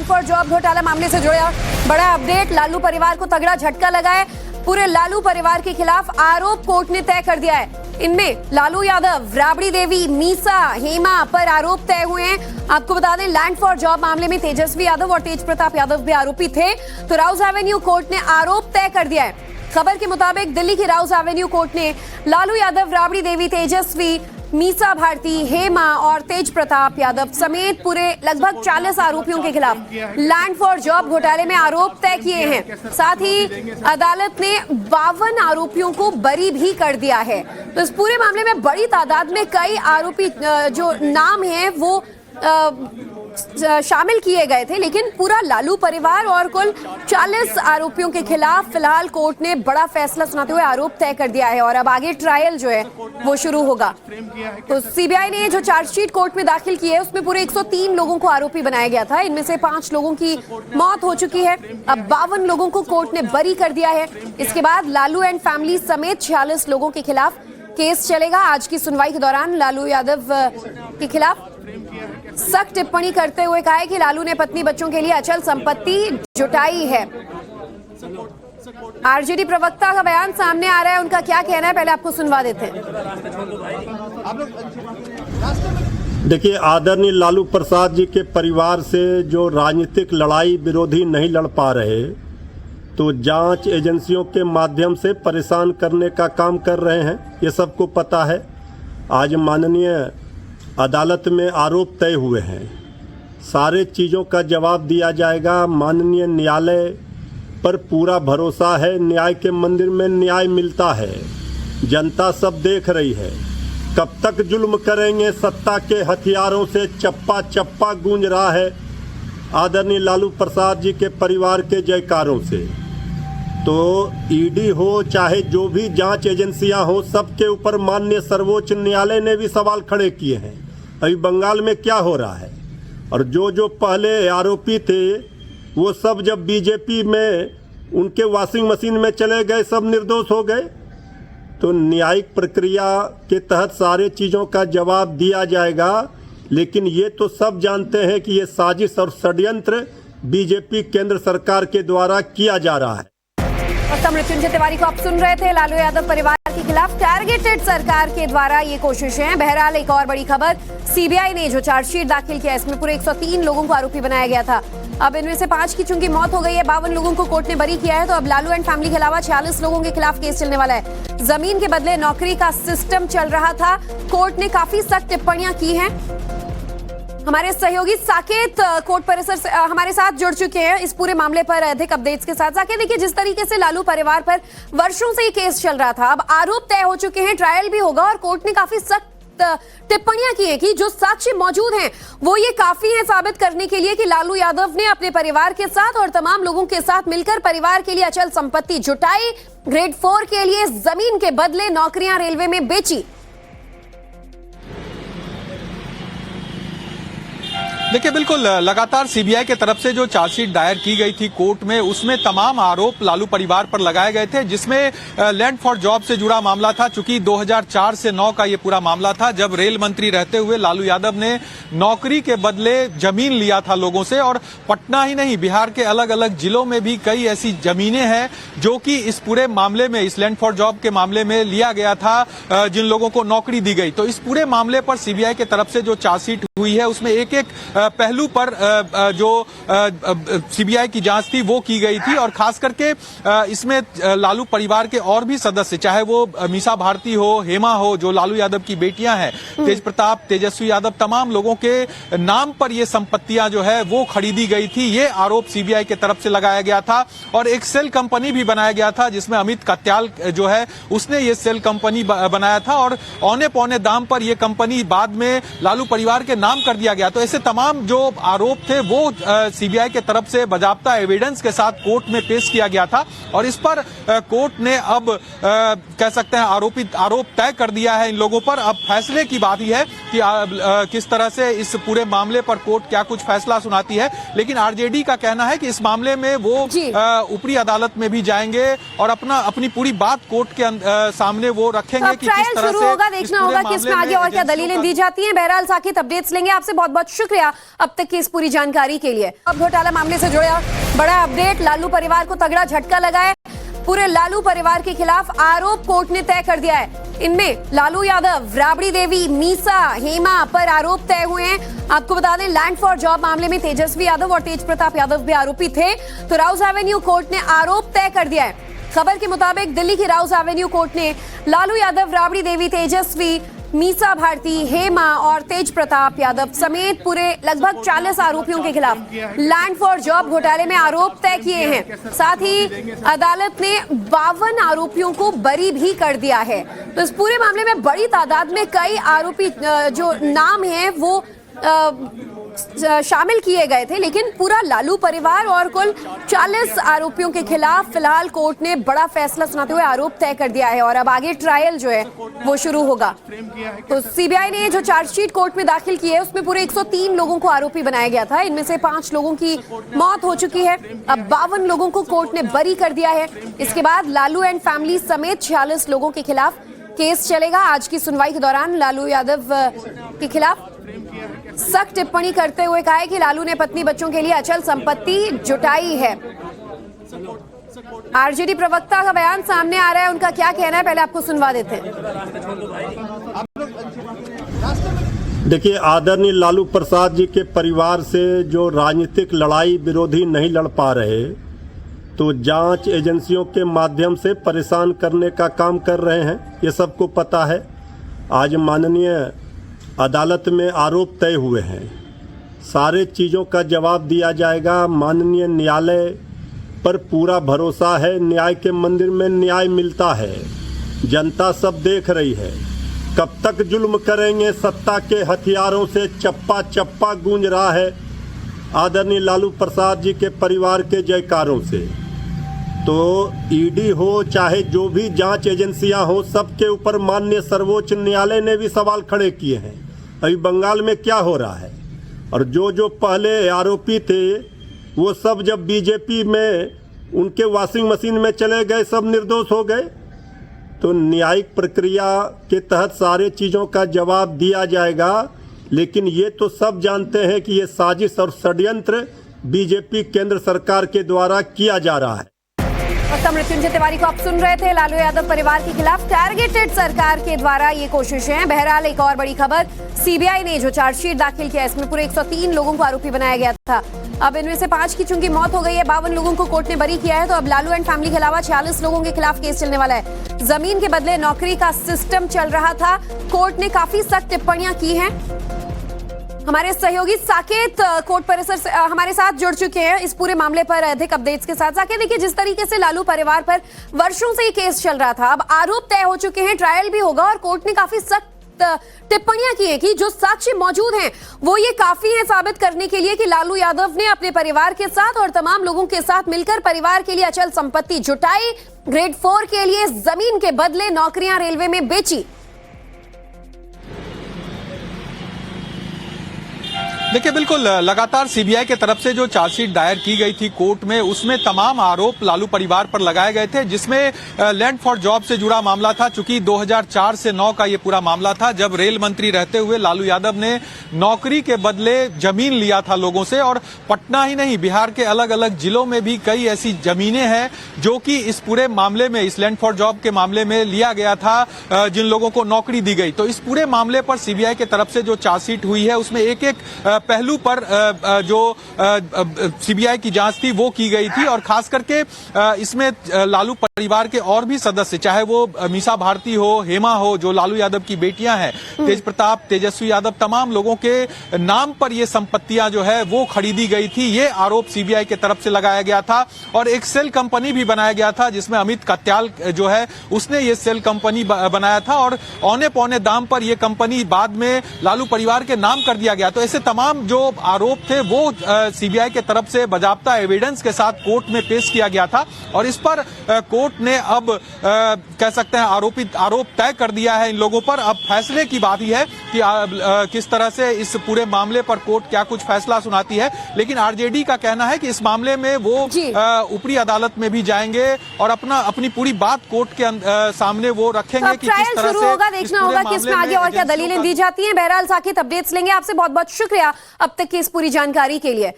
For job घोटाला मामले से जुड़ा बड़ा अपडेट। लालू परिवार को तगड़ा झटका लगा है। पूरे लालू परिवार के खिलाफ आरोप कोर्ट ने तय कर दिया है। इनमें लालू यादव, राबड़ी देवी, मीसा, हेमा पर आरोप तय हुए हैं। आपको बता दें, लैंड फॉर जॉब मामले में तेजस्वी यादव और तेज प्रताप यादव भी आरोपी थे। तो राउज एवेन्यू कोर्ट ने आरोप तय कर दिया है। खबर के मुताबिक दिल्ली की राउज एवेन्यू कोर्ट ने लालू यादव, राबड़ी देवी, तेजस्वी, मीसा भारती, हेमा और तेज प्रताप यादव समेत पूरे लगभग 40 आरोपियों के खिलाफ लैंड फॉर जॉब घोटाले में आरोप तय किए हैं। साथ ही अदालत ने 52 आरोपियों को बरी भी कर दिया है। तो इस पूरे मामले में बड़ी तादाद में कई आरोपी जो नाम हैं वो शामिल किए गए थे, लेकिन पूरा लालू परिवार और कुल 40 आरोपियों के खिलाफ फिलहाल कोर्ट ने बड़ा फैसला सुनाते हुए आरोप तय कर दिया है और अब आगे ट्रायल जो है वो शुरू होगा। तो सीबीआई ने जो चार्जशीट कोर्ट में दाखिल की है उसमें पूरे 103 लोगों को आरोपी बनाया गया था। इनमें से 5 लोगों की मौत हो चुकी है। अब 52 लोगों को कोर्ट ने बरी कर दिया है। इसके बाद लालू एंड फैमिली समेत 46 लोगों के खिलाफ केस चलेगा। आज की सुनवाई के दौरान लालू यादव के खिलाफ सख्त टिप्पणी करते हुए कहा है कि लालू ने पत्नी बच्चों के लिए अचल संपत्ति जुटाई है। आरजेडी प्रवक्ता का बयान सामने आ रहा है, उनका क्या कहना है पहले आपको सुनवा देते हैं। देखिए, आदरणीय लालू प्रसाद जी के परिवार से जो राजनीतिक लड़ाई विरोधी नहीं लड़ पा रहे, तो जांच एजेंसियों के माध्यम से परेशान करने का काम कर रहे हैं, ये सबको पता है। आज माननीय अदालत में आरोप तय हुए हैं, सारे चीज़ों का जवाब दिया जाएगा। माननीय न्यायालय पर पूरा भरोसा है, न्याय के मंदिर में न्याय मिलता है। जनता सब देख रही है, कब तक जुल्म करेंगे। सत्ता के हथियारों से चप्पा चप्पा गूंज रहा है आदरणीय लालू प्रसाद जी के परिवार के जयकारों से। तो ईडी हो चाहे जो भी जांच एजेंसियां हो, सबके ऊपर माननीय सर्वोच्च न्यायालय ने भी सवाल खड़े किए हैं। अभी बंगाल में क्या हो रहा है, और जो पहले आरोपी थे वो सब जब बीजेपी में उनके वॉशिंग मशीन में चले गए, सब निर्दोष हो गए। तो न्यायिक प्रक्रिया के तहत सारे चीज़ों का जवाब दिया जाएगा। लेकिन ये तो सब जानते हैं कि ये साजिश और षड्यंत्र बीजेपी केंद्र सरकार के द्वारा किया जा रहा है। मृत्युंजय तिवारी को आप सुन रहे थे। लालू यादव परिवार के खिलाफ टारगेटेड सरकार के द्वारा ये कोशिशें हैं। बहरहाल एक और बड़ी खबर, सीबीआई ने जो चार्जशीट दाखिल किया इसमें पूरे 103 लोगों को आरोपी बनाया गया था। अब इनमें से 5 की चूंकि मौत हो गई है, 52 लोगों को कोर्ट ने बरी किया है। तो अब लालू एंड फैमिली के अलावा 46 लोगों के खिलाफ केस चलने वाला है। जमीन के बदले नौकरी का सिस्टम चल रहा था। कोर्ट ने काफी सख्त टिप्पणियां की हैं। हमारे सहयोगी साकेत कोर्ट परिसर से हमारे साथ जुड़ चुके हैं इस पूरे मामले पर अधिक अपडेट्स के साथ। साकेत, देखिए, जिस तरीके से लालू परिवार पर वर्षों से ये केस चल रहा था, अब आरोप तय हो चुके हैं, ट्रायल भी होगा और कोर्ट ने काफी सख्त टिप्पणियां की है कि जो साक्ष्य मौजूद हैं वो ये काफी है साबित करने के लिए कि लालू यादव ने अपने परिवार के साथ और तमाम लोगों के साथ मिलकर परिवार के लिए अचल संपत्ति जुटाई, ग्रेड 4 के लिए जमीन के बदले नौकरियां रेलवे में बेची। देखिए, बिल्कुल लगातार सीबीआई के तरफ से जो चार्जशीट दायर की गई थी कोर्ट में, उसमें तमाम आरोप लालू परिवार पर लगाए गए थे, जिसमें लैंड फॉर जॉब से जुड़ा मामला था। चूंकि 2004 से 9 का ये पूरा मामला था, जब रेल मंत्री रहते हुए लालू यादव ने नौकरी के बदले जमीन लिया था लोगों से। और पटना ही नहीं, बिहार के अलग अलग जिलों में भी कई ऐसी जमीनें हैं जो कि इस पूरे मामले में, इस लैंड फॉर जॉब के मामले में लिया गया था, जिन लोगों को नौकरी दी गई। तो इस पूरे मामले पर सीबीआई के तरफ से जो चार्जशीट हुई है उसमें एक एक पहलू पर जो सीबीआई की जांच थी वो की गई थी। और खास करके इसमें लालू परिवार के और भी सदस्य, चाहे वो मीसा भारती हो, हेमा हो, जो लालू यादव की बेटियां हैं, तेज प्रताप, तेजस्वी यादव, तमाम लोगों के नाम पर ये संपत्तियां जो है वो खरीदी गई थी। ये आरोप सीबीआई के तरफ से लगाया गया था। और एक सेल कंपनी भी बनाया गया था जिसमें अमित कत्याल जो है उसने ये सेल कंपनी बनाया था, और औने पौने दाम पर यह कंपनी बाद में लालू परिवार के नाम कर दिया गया। तो ऐसे तमाम जो आरोप थे वो सीबीआई के तरफ से बाकायदा एविडेंस के साथ कोर्ट में पेश किया गया था। और इस पर कोर्ट ने अब कह सकते हैं आरोप तय कर दिया है इन लोगों पर। अब फैसले की बात ही है कि किस तरह से इस पूरे मामले पर कोर्ट क्या कुछ फैसला सुनाती है। लेकिन आरजेडी का कहना है कि इस मामले में वो ऊपरी अदालत में भी जाएंगे और अपनी पूरी बात कोर्ट के सामने वो रखेंगे कि किस तरह से होगा। देखना होगा कि इसमें आगे और क्या दलीलें दी जाती हैं। बहरहाल साकेत, अपडेट्स लेंगे। आपसे बहुत बहुत शुक्रिया अब तक की इस पूरी जानकारी के लिए। अब घोटाला मामले से जुड़ा बड़ा अपडेट, लालू परिवार को तगड़ा झटका लगा है। पूरे लालू परिवार के खिलाफ आरोप कोर्ट ने तय कर दिया है। इनमें लालू यादव, राबड़ी देवी, मीसा, हेमा पर आरोप तय हुए हैं। आपको बता दें, लैंड फॉर जॉब मामले में तेजस्वी यादव और तेज प्रताप यादव भी आरोपी थे। तो राउस एवेन्यू कोर्ट ने आरोप तय कर दिया है। खबर के मुताबिक दिल्ली की राउस एवेन्यू कोर्ट ने लालू यादव, राबड़ी देवी, तेजस्वी, मीसा भारती, हेमा और तेज प्रताप यादव समेत पूरे लगभग 40 आरोपियों के खिलाफ लैंड फॉर जॉब घोटाले में आरोप तय किए हैं। साथ ही अदालत ने 52 आरोपियों को बरी भी कर दिया है। तो इस पूरे मामले में बड़ी तादाद में कई आरोपी जो नाम हैं वो शामिल किए गए थे, लेकिन पूरा लालू परिवार और कुल 40 आरोपियों के खिलाफ फिलहाल कोर्ट ने बड़ा फैसला सुनाते हुए आरोप तय कर दिया है और अब आगे ट्रायल जो है वो शुरू होगा। तो सीबीआई ने जो चार्जशीट कोर्ट में दाखिल की है उसमें पूरे 103 लोगों को आरोपी बनाया गया था। इनमें से 5 लोगों की मौत हो चुकी है। अब 52 लोगों को कोर्ट ने बरी कर दिया है। इसके बाद लालू एंड फैमिली समेत 46 लोगों के खिलाफ केस चलेगा। आज की सुनवाई के दौरान लालू यादव के खिलाफ सख्त टिप्पणी करते हुए कहा है कि लालू ने पत्नी बच्चों के लिए अचल संपत्ति जुटाई है। आरजेडी प्रवक्ता का बयान सामने आ रहा है, उनका क्या कहना है पहले आपको सुनवा देते हैं। देखिए, आदरणीय लालू प्रसाद जी के परिवार से जो राजनीतिक लड़ाई विरोधी नहीं लड़ पा रहे, तो जांच एजेंसियों के माध्यम से परेशान करने का काम कर रहे हैं, ये सबको पता है। आज माननीय अदालत में आरोप तय हुए हैं, सारे चीज़ों का जवाब दिया जाएगा। माननीय न्यायालय पर पूरा भरोसा है, न्याय के मंदिर में न्याय मिलता है। जनता सब देख रही है, कब तक जुल्म करेंगे। सत्ता के हथियारों से चप्पा चप्पा गूंज रहा है आदरणीय लालू प्रसाद जी के परिवार के जयकारों से। तो ईडी हो चाहे जो भी जांच एजेंसियां हो, सबके ऊपर माननीय सर्वोच्च न्यायालय ने भी सवाल खड़े किए हैं। अभी बंगाल में क्या हो रहा है, और जो पहले आरोपी थे वो सब जब बीजेपी में उनके वॉशिंग मशीन में चले गए, सब निर्दोष हो गए। तो न्यायिक प्रक्रिया के तहत सारे चीज़ों का जवाब दिया जाएगा। लेकिन ये तो सब जानते हैं कि ये साजिश और षड्यंत्र बीजेपी केंद्र सरकार के द्वारा किया जा रहा है। मृत्युंजय तिवारी को आप सुन रहे थे। लालू यादव परिवार के खिलाफ टारगेटेड सरकार के द्वारा ये कोशिशें हैं। बहरहाल एक और बड़ी खबर, सीबीआई ने जो चार्जशीट दाखिल किया इसमें पूरे 103 लोगों को आरोपी बनाया गया था। अब इनमें से 5 की चूंकि मौत हो गई है, 52 लोगों को कोर्ट ने बरी किया है। तो अब लालू एंड फैमिली के अलावा 46 लोगों के खिलाफ केस चलने वाला है। जमीन के बदले नौकरी का सिस्टम चल रहा था। कोर्ट ने काफी सख्त टिप्पणियां की हैं। हमारे सहयोगी साकेत कोर्ट परिसर से हमारे साथ जुड़ चुके हैं इस पूरे मामले पर अधिक अपडेट्स के साथ। साकेत, देखिए, जिस तरीके से लालू परिवार पर वर्षों से ये केस चल रहा था, अब आरोप तय हो चुके हैं, ट्रायल भी होगा और कोर्ट ने काफी सख्त टिप्पणियां की है कि जो साक्ष्य मौजूद हैं वो ये काफी है साबित करने के लिए कि लालू यादव ने अपने परिवार के साथ और तमाम लोगों के साथ मिलकर परिवार के लिए अचल संपत्ति जुटाई, ग्रेड 4 के लिए जमीन के बदले नौकरियां रेलवे में बेची। देखिए, बिल्कुल लगातार सीबीआई के तरफ से जो चार्जशीट दायर की गई थी कोर्ट में, उसमें तमाम आरोप लालू परिवार पर लगाए गए थे, जिसमें लैंड फॉर जॉब से जुड़ा मामला था। चूंकि 2004 से 9 का ये पूरा मामला था, जब रेल मंत्री रहते हुए लालू यादव ने नौकरी के बदले जमीन लिया था लोगों से। और पटना ही नहीं, बिहार के अलग अलग जिलों में भी कई ऐसी जमीनें हैं जो कि इस पूरे मामले में, इस लैंड फॉर जॉब के मामले में लिया गया था, जिन लोगों को नौकरी दी गई। तो इस पूरे मामले पर सीबीआई की तरफ से जो चार्जशीट हुई है उसमें एक एक पहलू पर जो सीबीआई की जांच थी वो की गई थी। और खास करके इसमें लालू परिवार के और भी सदस्य, चाहे वो मीसा भारती हो, हेमा हो, जो लालू यादव की बेटियां हैं, तेज प्रताप, तेजस्वी यादव, तमाम लोगों के नाम पर ये संपत्तियां जो है वो खरीदी गई थी। ये आरोप सीबीआई की तरफ से लगाया गया था। और एक सेल कंपनी भी बनाया गया था जिसमें अमित कत्याल जो है उसने ये सेल कंपनी बनाया था, और औने पौने दाम पर यह कंपनी बाद में लालू परिवार के नाम कर दिया गया। तो ऐसे तमाम तमाम जो आरोप थे वो सीबीआई के तरफ से बाकायदा एविडेंस के साथ कोर्ट में पेश किया गया था और इस पर कोर्ट ने अब कह सकते हैं आरोप तय कर दिया है इन लोगों पर। अब फैसले की बात ही है कि किस तरह से इस पूरे मामले पर कोर्ट क्या कुछ फैसला सुनाती है। लेकिन आरजेडी का कहना है कि इस मामले में वो ऊपरी अदालत में भी जाएंगे और अपनी पूरी बात कोर्ट के सामने वो रखेंगे कि किस तरह शुरू होगा, देखना होगा कि इसमें आगे और क्या दलीलें दी जाती हैं। बहरहाल साकिब, अपडेट्स लेंगे आपसे। बहुत बहुत शुक्रिया अब तक की इस पूरी जानकारी के लिए।